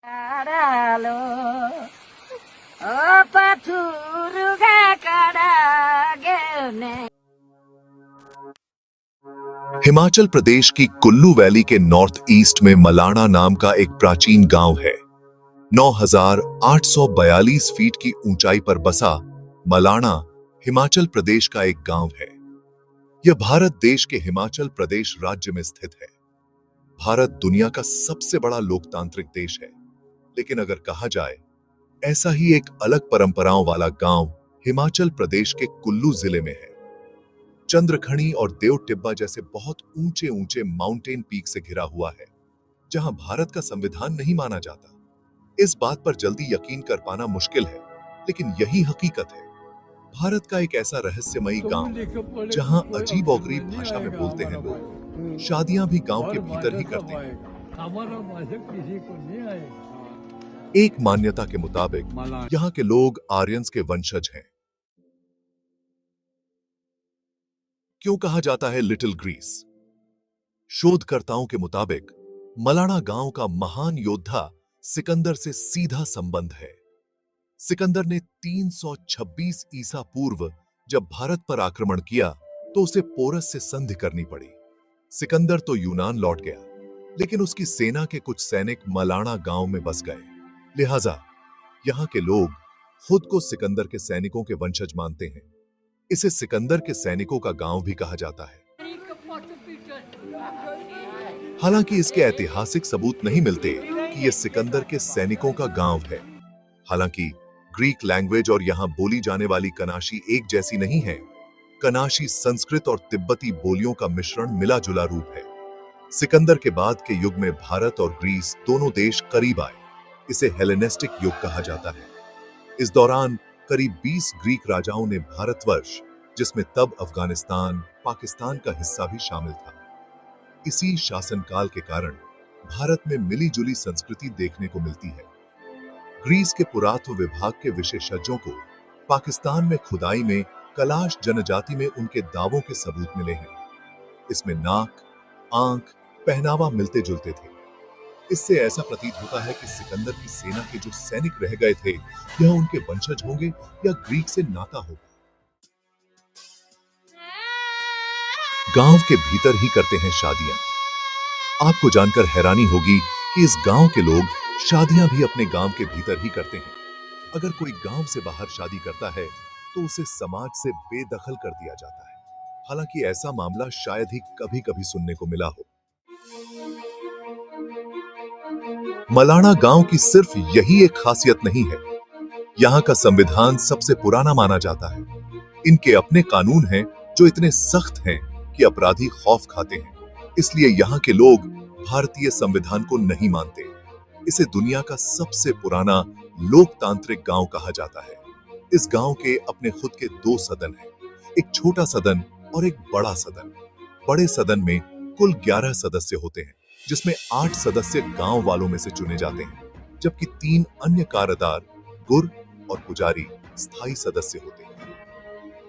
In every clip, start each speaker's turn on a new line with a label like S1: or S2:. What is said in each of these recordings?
S1: Caralo, oh paturuga caragene.
S2: Himachal Pradesh की Kullu valley के north east में मलाणा नाम का एक प्राचीन गांव है। 9,842 फीट की ऊंचाई पर बसा मलाणा हिमाचल प्रदेश का एक गांव है। यह भारत देश के हिमाचल प्रदेश राज्य में स्थित है। भारत दुनिया का सबसे बड़ा लोकतांत्रिक देश है, लेकिन अगर कहा जाए ऐसा ही एक अलग परंपराओं वाला गांव हिमाचल प्रदेश के कुल्लू जिले में है। चंद्रखनी और देव टिब्बा जैसे बहुत ऊंचे ऊंचे माउंटेन पीक से घिरा हुआ है, जहां भारत का संविधान नहीं माना जाता। इस बात पर जल्दी यकीन कर पाना मुश्किल है, लेकिन यही हकीकत है। भारत का एक ऐसा रहस्यमयी गांव जहां अजीब और गरीब भाषा में बोलते हैं लोग, शादियां भी गांव के भीतर ही करते हैं।
S3: हमारा भाषा किसी को नहीं आएगा।
S2: एक मान्यता के मुताबिक यहाँ के लोग आर्यंस के वंशज हैं। क्यों कहा जाता है लिटिल ग्रीस? शोधकर्ताओं के मुताबिक मलाणा गांव का महान योद्धा सिकंदर से सीधा संबंध है। सिकंदर ने 326 ईसा पूर्व जब भारत पर आक्रमण किया तो उसे पोरस से संधि करनी पड़ी। सिकंदर तो यूनान लौट गया, लेकिन उसकी सेना के कुछ सैनिक मलाणा गांव में बस गए। लिहाजा यहाँ के लोग खुद को सिकंदर के सैनिकों के वंशज मानते हैं। इसे सिकंदर के सैनिकों का गांव भी कहा जाता है। हालांकि इसके ऐतिहासिक सबूत नहीं मिलते कि यह सिकंदर के सैनिकों का गांव है। हालांकि ग्रीक लैंग्वेज और यहां बोली जाने वाली कनाशी एक जैसी नहीं है। कनाशी संस्कृत और तिब्बती बोलियों का मिश्रण मिला जुला रूप है। सिकंदर के बाद के युग में भारत और ग्रीस दोनों देश करीब आए। इसे हेलेनिस्टिक युग कहा जाता है। इस दौरान करीब 20 ग्रीक राजाओं ने भारतवर्ष, जिसमें तब अफगानिस्तान, पाकिस्तान का हिस्सा भी शामिल था। इसी शासनकाल के कारण भारत में मिली-जुली संस्कृति देखने को मिलती है। ग्रीस के पुरातत्व विभाग के विशेषज्ञों को पाकिस्तान में खुदाई में कलाश जनजाति में उनके दावों के सबूत मिले हैं। इसमें नाक, आंख, पहनावा मिलते जुलते थे। इससे ऐसा प्रतीत होता है कि सिकंदर की सेना के जो सैनिक रह गए थे, यह उनके वंशज होंगे या ग्रीक से नाता होगा। गांव के भीतर ही करते हैं शादियां। आपको जानकर हैरानी होगी कि इस गांव के लोग शादियां भी अपने गांव के भीतर ही करते हैं। अगर कोई गांव से बाहर शादी करता है तो उसे समाज से बेदखल कर दिया जाता है। हालांकि ऐसा मामला शायद ही कभी-कभी सुनने को मिला हो। मलाणा गांव की सिर्फ यही एक खासियत नहीं है। यहाँ का संविधान सबसे पुराना माना जाता है। इनके अपने कानून हैं जो इतने सख्त हैं कि अपराधी खौफ खाते हैं। इसलिए यहाँ के लोग भारतीय संविधान को नहीं मानते। इसे दुनिया का सबसे पुराना लोकतांत्रिक गांव कहा जाता है। इस गांव के अपने खुद के 2 सदन हैं, एक छोटा सदन और एक बड़ा सदन। बड़े सदन में कुल 11 सदस्य होते हैं, जिसमें 8 सदस्य गांव वालों में से चुने जाते हैं, जबकि 3 अन्य कार्यदार, गुर और पुजारी स्थायी सदस्य होते हैं।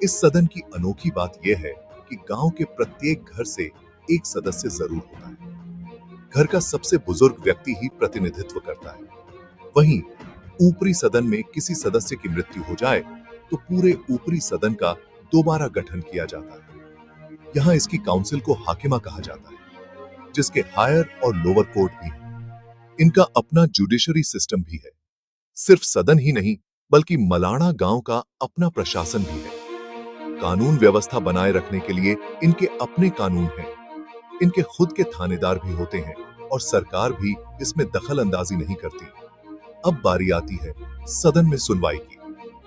S2: इस सदन की अनोखी बात यह है कि गांव के प्रत्येक घर से एक सदस्य जरूर होता है। घर का सबसे बुजुर्ग व्यक्ति ही प्रतिनिधित्व करता है। वहीं ऊपरी सदन में किसी सदस्य की मृत्यु हो जाए तो पूरे ऊपरी सदन का दोबारा गठन किया जाता है। यहाँ इसकी काउंसिल को हाकिमा कहा जाता है, जिसके हायर और लोअर कोर्ट भी है। इनका अपना जुडिशरी सिस्टम भी है। सिर्फ सदन ही नहीं, बल्कि मलाणा गांव का अपना प्रशासन भी है। कानून व्यवस्था बनाए रखने के लिए इनके अपने कानून हैं। इनके खुद के थानेदार भी होते हैं और सरकार भी इसमें दखल अंदाजी नहीं करती। अब बारी आती है सदन में सुनवाई की।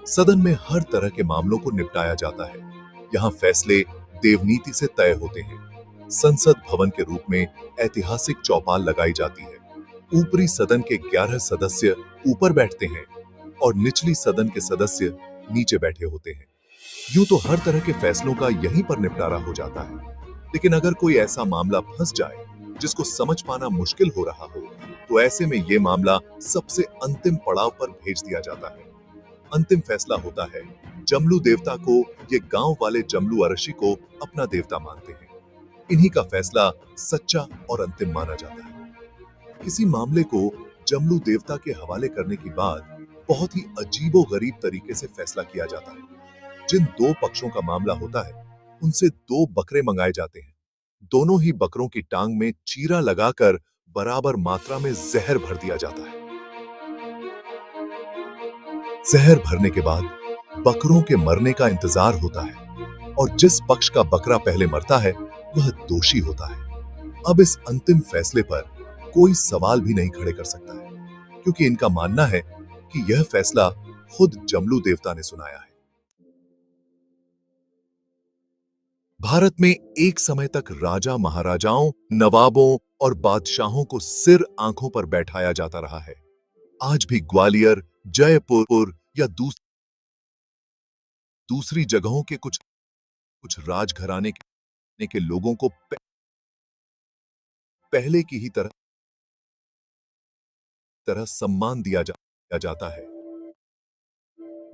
S2: सदन में हर तरह के मामलों को निपटाया जाता है। यहाँ फैसले देवनीति से तय होते हैं। संसद भवन के रूप में ऐतिहासिक चौपाल लगाई जाती है। ऊपरी सदन के 11 सदस्य ऊपर बैठते हैं और निचली सदन के सदस्य नीचे बैठे होते हैं। यूं तो हर तरह के फैसलों का यहीं पर निपटारा हो जाता है, लेकिन अगर कोई ऐसा मामला फंस जाए जिसको समझ पाना मुश्किल हो रहा हो, तो ऐसे में यह मामला सबसे अंतिम पड़ाव पर भेज दिया जाता है। अंतिम फैसला होता है। जमलू देवता को ये गांव वाले जमलू अरशी को अपना देवता मानते हैं। इन्हीं का फैसला सच्चा और अंतिम माना जाता है। किसी मामले को जमलू देवता के हवाले करने के बाद बहुत ही अजीबोगरीब तरीके से फैसला किया जाता है। जिन दो पक्षों का मामला होता है, उनसे दो बकरे मंगाए जाते हैं। दोनों ही बकरों की टांग में चीरा लगाकर बराबर मात्रा में जहर भर दिया जाता है। जहर भरने के बाद बकरों के मरने का इंतजार होता है और जिस पक्ष का बकरा पहले मरता है वह दोषी होता है। अब इस अंतिम फैसले पर कोई सवाल भी नहीं खड़े कर सकता है, क्योंकि इनका मानना है कि यह फैसला खुद जमलू देवता ने सुनाया है। भारत में एक समय तक राजा महाराजाओं, नवाबों और बादशाहों को सिर आंखों पर बैठाया जाता रहा है। आज भी ग्वालियर, जयपुर या दूसरी जगहों के कुछ कुछ राजघराने के लोगों को पहले की ही तरह सम्मान दिया जाता है।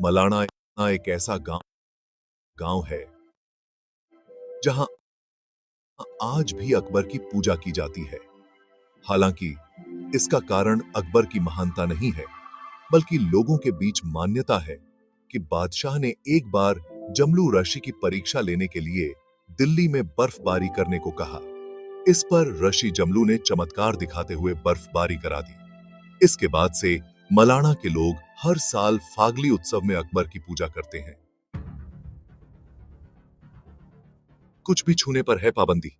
S2: मलाना एक ऐसा गांव है जहां आज भी अकबर की पूजा की जाती है। हालांकि इसका कारण अकबर की महानता नहीं है, बल्कि लोगों के बीच मान्यता है कि बादशाह ने एक बार जमलू ऋषि की परीक्षा लेने के लिए दिल्ली में बर्फबारी करने को कहा। इस पर ऋषि जमलू ने चमत्कार दिखाते हुए बर्फबारी करा दी। इसके बाद से मलाना के लोग हर साल फागली उत्सव में अकबर की पूजा करते हैं। कुछ भी छूने पर है पाबंदी।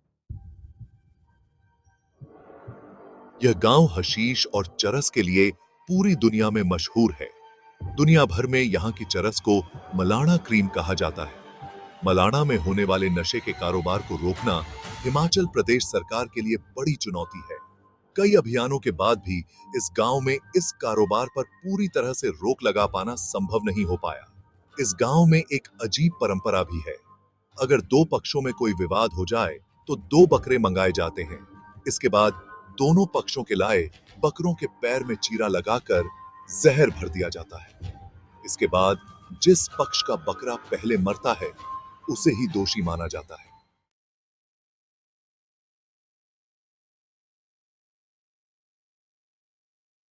S2: यह गांव हशीश और चरस के लिए पूरी दुनिया में मशहूर है। दुनिया भर में यहाँ की चरस को मलाना क्रीम कहा जाता है। मलाना में होने वाले नशे के कारोबार को रोकना हिमाचल प्रदेश सरकार के लिए बड़ी चुनौती है। कई अभियानों के बाद भी इस गांव में इस कारोबार पर पूरी तरह से रोक लगा पाना संभव नहीं हो पाया। इस गांव में एक अजीब परंपरा भी है। अगर दो पक्षों में कोई विवाद हो जाए तो दो बकरे मंगाए जाते हैं। इसके बाद दोनों पक्षों के लाए बकरों के पैर में चीरा लगाकर जहर भर दिया जाता है। इसके बाद जिस पक्ष का बकरा पहले मरता है उसे ही दोषी माना जाता है।